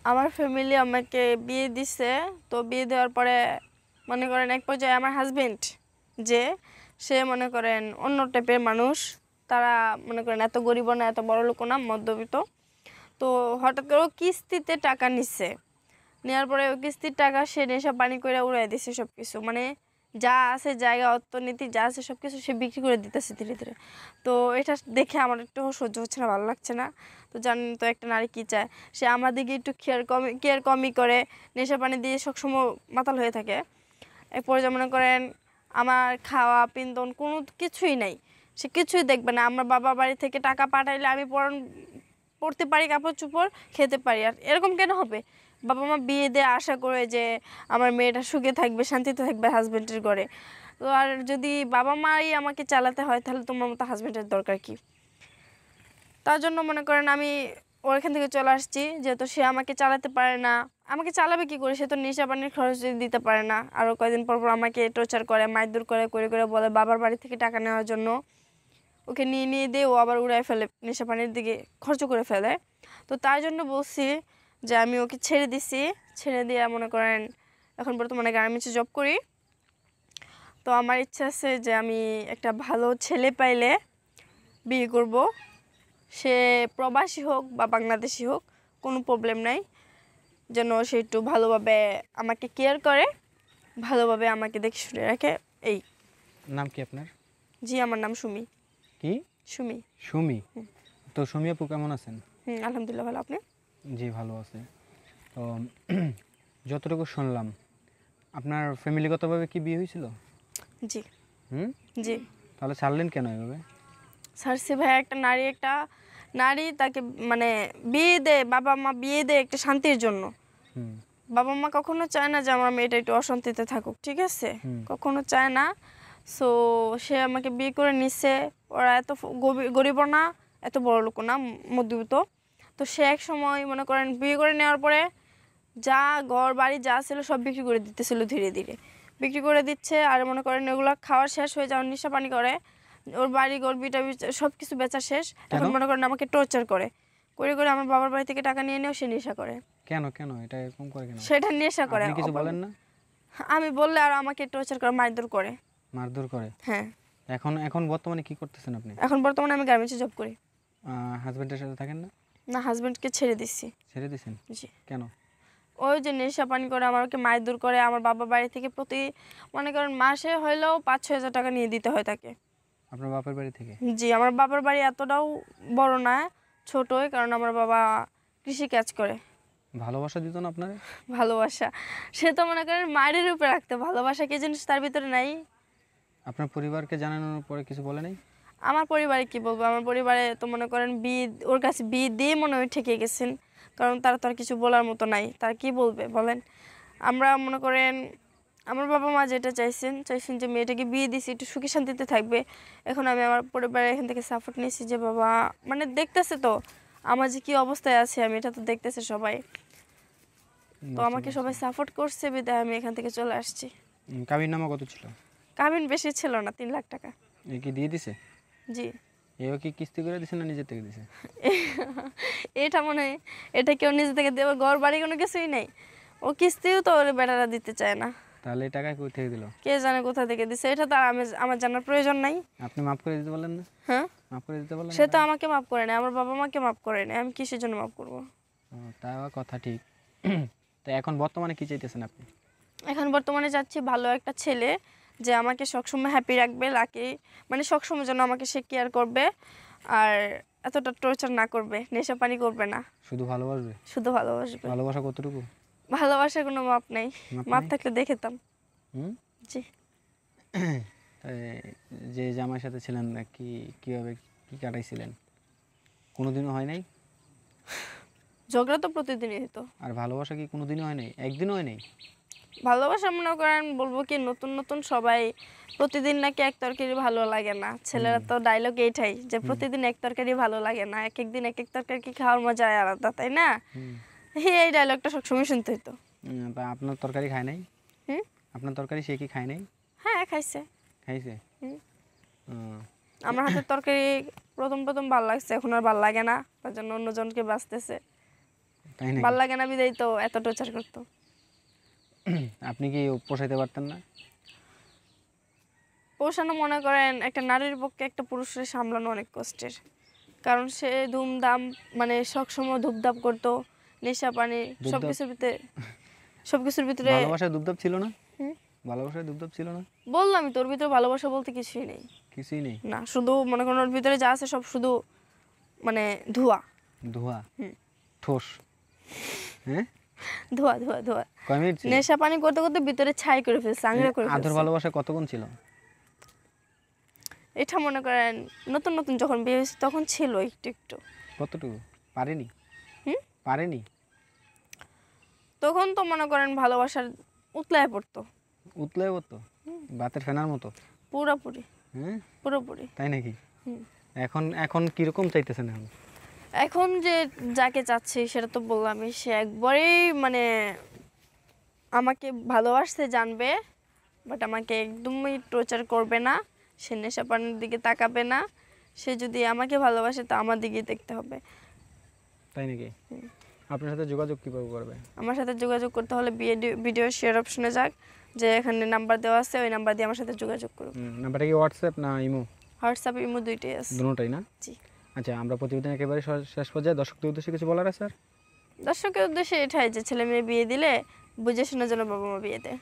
আমার ফ্যামিলি আমাকে বিয়ে দিছে। তো বিয়ে দেওয়ার পরে মনে করেন এক পর্যায়ে আমার হাজবেন্ড যে সে মনে করেন অন্য টাইপের মানুষ। তারা মনে করেন এত গরিব না, এত বড় লোক না, মধ্যবিত্ত। তো হঠাৎ করে ও কিস্তিতে টাকা নিচ্ছে। নেওয়ার পরে ওই কিস্তির টাকা সে নেশা পানি করে উড়াই দিছে সব কিছু। মানে যা আছে জায়গা, অর্থনীতি যা আছে সব কিছু সে বিক্রি করে দিতেছে ধীরে ধীরে। তো এটা দেখে আমার একটু সহ্য হচ্ছে না, ভালো লাগছে না। তো জানেন তো একটা নারী কী চায়, সে আমার দিকে একটু কেয়ার কমই করে, নেশা পানি দিয়ে সবসময় মাতাল হয়ে থাকে। এরপরে যেমন মনে করেন আমার খাওয়া পিন্দন কোনো কিছুই নাই, সে কিছুই দেখবে না। আমার বাবা বাড়ি থেকে টাকা পাঠাইলে আমি পড়তে পারি, কাপড় চোপড় খেতে পারি। আর এরকম কেন হবে? বাবা মা বিয়ে দিয়ে আশা করে যে আমার মেয়েটা সুখে থাকবে, শান্তিতে থাকবে হাজব্যান্ডের ঘরে। তো আর যদি বাবা মাই আমাকে চালাতে হয় তাহলে তোমার মতো হাজব্যান্ডের দরকার কি? তার জন্য মনে করেন আমি ওখান থেকে চলে আসছি, যেহেতু সে আমাকে চালাতে পারে না। আমাকে চালাবে কি করে? সে তো নেশা পানির খরচ দিতে পারে না। আরও কয়েকদিন পর পর আমাকে টর্চার করে, মারধর করে করে করে বলে বাবার বাড়ি থেকে টাকা নেওয়ার জন্য। ওকে নিয়ে নিয়ে দিয়ে ও আবার উড়ায় ফেলে, নেশা পানির দিকে খরচ করে ফেলে। তো তার জন্য বলছি যে আমি ওকে ছেড়ে দিছি। ছেড়ে দিয়ে মনে করেন এখন বর্তমানে গার্মেন্টসে জব করি। তো আমার ইচ্ছা আছে যে আমি একটা ভালো ছেলে পাইলে বিয়ে করব। সে প্রবাসী হোক বা বাংলাদেশি হোক, কোনো প্রবলেম নাই। যেন সে একটু ভালোভাবে আমাকে কেয়ার করে, ভালোভাবে আমাকে দেখে শুনে রাখে। এই নাম কি আপনার? জি, আমার নাম সুমি। কি? সুমি। সুমি? তো সুমি আপু কেমন আছেন? আলহামদুলিল্লাহ ভালো। আপনি? জি ভালো আছে। তো যতটুকু শুনলাম আপনার ফ্যামিলিগতভাবে কি বিয়ে হয়েছিল? জি। হুম। জি। তাহলে ছাড়লেন কেন এভাবে? সার্সি ভাই একটা নারী তাকে মানে বিয়ে দেয়, বাবা মা বিয়ে দেয় একটা শান্তির জন্য। বাবা মা কখনো চায় না যে আমার মেয়েটা একটু অশান্তিতে থাকুক, ঠিক আছে? কখনো চায় না। সো সে আমাকে বিয়ে করে নিচ্ছে। ওরা এত গরিব না, এত বড় লোক না, মধ্যবিত্ত। তো সে এক সময় মনে করেন বিয়ে করে নেওয়ার পরে যা ঘর বাড়ি যা ছিল সব বিক্রি করে দিতেছিল, ধীরে ধীরে বিক্রি করে দিচ্ছে। আর মনে করেন এগুলো খাওয়ার শেষ হয়ে যাওয়ার নেশা পানি করে, ওর বাড়ি ঘর বিটা সব কিছু বেচা শেষ। এখন মনে করেন আমাকে টর্চার করে করে করে আমার বাবার বাড়ি থেকে টাকা নিয়ে নিয়েও সে নেশা করে। কেন কেন এটা এরকম করে কেন? সেটা নেশা করে। আপনি কিছু বলেন না? আমি বললে আর আমাকে টর্চার করে, মারধর করে। মারধর করে? হ্যাঁ। এখন এখন বর্তমানে কি করতেছেন আপনি? এখন বর্তমানে আমি গার্মেন্টসে জব করি। হাজবেন্ডের সাথে থাকেন না? না, হাজবেন্ডকে ছেড়ে দিচ্ছি। ছেড়ে দিয়েছেন? জি। কেন? ওই যে নেশা পানি করে আমাকে মারধর করে। আমার বাবা বাড়ি থেকে প্রতি মনে করেন মাসে হইলেও 5-6 হাজার টাকা নিয়ে দিতে হয় তাকে। আপনার বাপের বাড়ি থেকে? জি, আমার বাবার বাড়ি এতটাও বড় না, ছোটই, কারণ আমার বাবা কৃষি কাজ করে। ভালোবাসা দিত না আপনার? ভালোবাসা সে তো মনে করেন মায়ের উপরে রাখতে, ভালোবাসা কি জিনিস তার ভিতরে নাই। আপনার পরিবারকে জানানোর পরে কিছু বলে নাই? আমার পরিবারে কি বলবো? আমার পরিবারে তো মনে করেন ওর কাছে বিয়ে দিয়ে মনে হয় ঠেকে গেছেন, কারণ তারা তো আর কিছু বলার মতো নাই। তার কি বলবে বলেন? আমরা মনে করেন আমার বাবা মা যেটা চাইছেন যে মেয়েটাকে বিয়ে দিছি একটু সুখী শান্তিতে থাকবে। এখন আমি আমার পরিবারের এখান থেকে সাপোর্ট নিয়েছি যে বাবা মানে দেখতেছে তো আমার যে কি অবস্থায় আছে, আমি এটা তো দেখতেছে সবাই। তো আমাকে সবাই সাপোর্ট করছে বিধায় আমি এখান থেকে চলে আসছি। কাবিন নামা কত ছিল? কাবিন বেশি ছিল না, 3 লাখ টাকা। এ কি দিয়ে দিছে? জি। এও কি কিস্তি করে দিছে না নিজে থেকে দিছে? এটা মনে হয় এটা কেউ নিজে থেকে দেবে, ঘর বাড়ি কোনো কিছুই নেই। ও কিস্তিও তো ওর বেটারা দিতে চায় না। তাহলে এই টাকা কই থেকে দিল? কে জানে কোথা থেকে দিছে, এটা তো আমার জানার প্রয়োজন নাই। আপনি মাফ করে দিতে বলেন না? হ্যাঁ, মাফ করে দিতে বলেন। সে তো আমাকে মাফ করে না, আমার বাবা মাকে মাফ করে না, আমি কিসের জন্য মাফ করব? তা কথা ঠিক। তো এখন বর্তমানে কি চাইতেছেন আপনি? এখন বর্তমানে যাচ্ছি ভালো একটা ছেলে যে আমাকে সবসময় হ্যাপি রাখবে, লাকি মানে সবসময় যেন আমাকে সে কেয়ার করবে আর এতটা টর্চার না করবে, নেশা পানি করবে না, শুধু ভালোবাসবে? শুধু ভালোবাসবে। ভালোবাসা কতটুকু? ভালোবাসার কোনো মাপ নেই, মাপ থাকলে দেখেতাম। জি। যে জামাইয়ের সাথে ছিলেন কি কিভাবে কি কাটাইছিলেন? কোনোদিনও হয় নাই? ঝগড়া তো প্রতিদিনই হতো। আর ভালোবাসা কি কোনোদিনও হয় নাই? একদিনও হয় নাই? ভালোবাসা মনে করেন বলবো কি নতুন নতুন সবাই প্রতিদিন নাকি এক তরকারি ভালো লাগে না। ছেলেরা তো ডায়লগ এইটাই যে প্রতিদিন এক তরকারি ভালো লাগে না, এক এক দিন এক এক তরকারি কি খাওয়ার মজা আলাদা, তাই না? এই ডায়লগটা সবসময় শুনতে হতো। তা আপনার তরকারি খায় নাই? আপনার তরকারি সে কি খায় নাই? হ্যাঁ, খাইছে। খাইছে? আমার হাতের তরকারি প্রথম প্রথম ভালো লাগছে, এখন আর ভালো লাগে না, তার জন্য অন্যজনকে বাঁচতেছে। তাই নাকি? ভাল লাগে না বিদায় তো এত টর্চার করতো। আপনি কি পোষাইতে পারতেন না? পোষানো মনে করেন একটা নারীর পক্ষে একটা পুরুষের সামলানো অনেক কষ্টের, কারণ সে ধুমধাম মানে সবসময় ধুপধাপ করতো, নেশা পানি ধুপধাপ? সবকিছুর ভিতরে। ভালোবাসায় দুবদাব ছিল না? হুম? ভালোবাসায় দুবদাব ছিল না? বললামই তোর ভিতরে ভালোবাসা বলতে কিছুই নেই। কিছুই নেই? না, শুধু মনে করেন ওর ভিতরে যা আছে সব শুধু মানে ধোঁয়া। ধোঁয়া? হুম। ঠোস? হ্যাঁ, ধোঁয়া ধোঁয়া ধোঁয়া। কয় মিনিট ছিল? নেশা পানি করতে করতে ভিতরে ছাই করে ফেলছে, আংরা করে আদর ফেলছে। ভালোবাসা কতক্ষণ ছিল? এটা মনে করেন নতুন নতুন যখন বিয়ে হয়েছে তখন ছিল একটু একটু। কতটুকু? পারেনি? হুম? পারেনি? তখন তো মনে করেন ভালোবাসার উতলায় পড়তো উতলে তো ভাতের ফেনার মতো? পুরোপুরি হ্যাঁ, পুরোপুরি। তাই নাকি? হুম। এখন এখন কিরকম চাইতেছেন এখন? এখন যে যাকে চাচ্ছি সেটা তো বললামই, সে একবারেই মানে আমাকে ভালোবাসতে জানবে, বাট আমাকে একদমই টর্চার করবে না, সে নেশা পানির দিকে তাকাবে না, সে যদি আমাকে ভালোবাসে তো আমার দিকেই দেখতে হবে। তাই নাকি? আপনার সাথে যোগাযোগ কিভাবে করবে? আমার সাথে যোগাযোগ করতে হলে ভিডিও শেয়ার অপশনে যাক, যে এখানে নাম্বার দেওয়া আছে, ওই নাম্বার দিয়ে আমার সাথে যোগাযোগ করুন। নাম্বারটা কি হোয়াটসঅ্যাপ না ইমো? হোয়াটসঅ্যাপ ইমো দুইটাই আছে। দুটোই না? জি। আচ্ছা, আমরা প্রতিবেদন একেবারে শেষ পর্যায়ে দর্শকদের উদ্দেশ্যে কিছু বলার আছে স্যার? দর্শকের উদ্দেশ্যে এটাই যে ছেলে মেয়ে বিয়ে দিলে বুঝে শুনে যেন বাবা মা বিয়ে দেয়।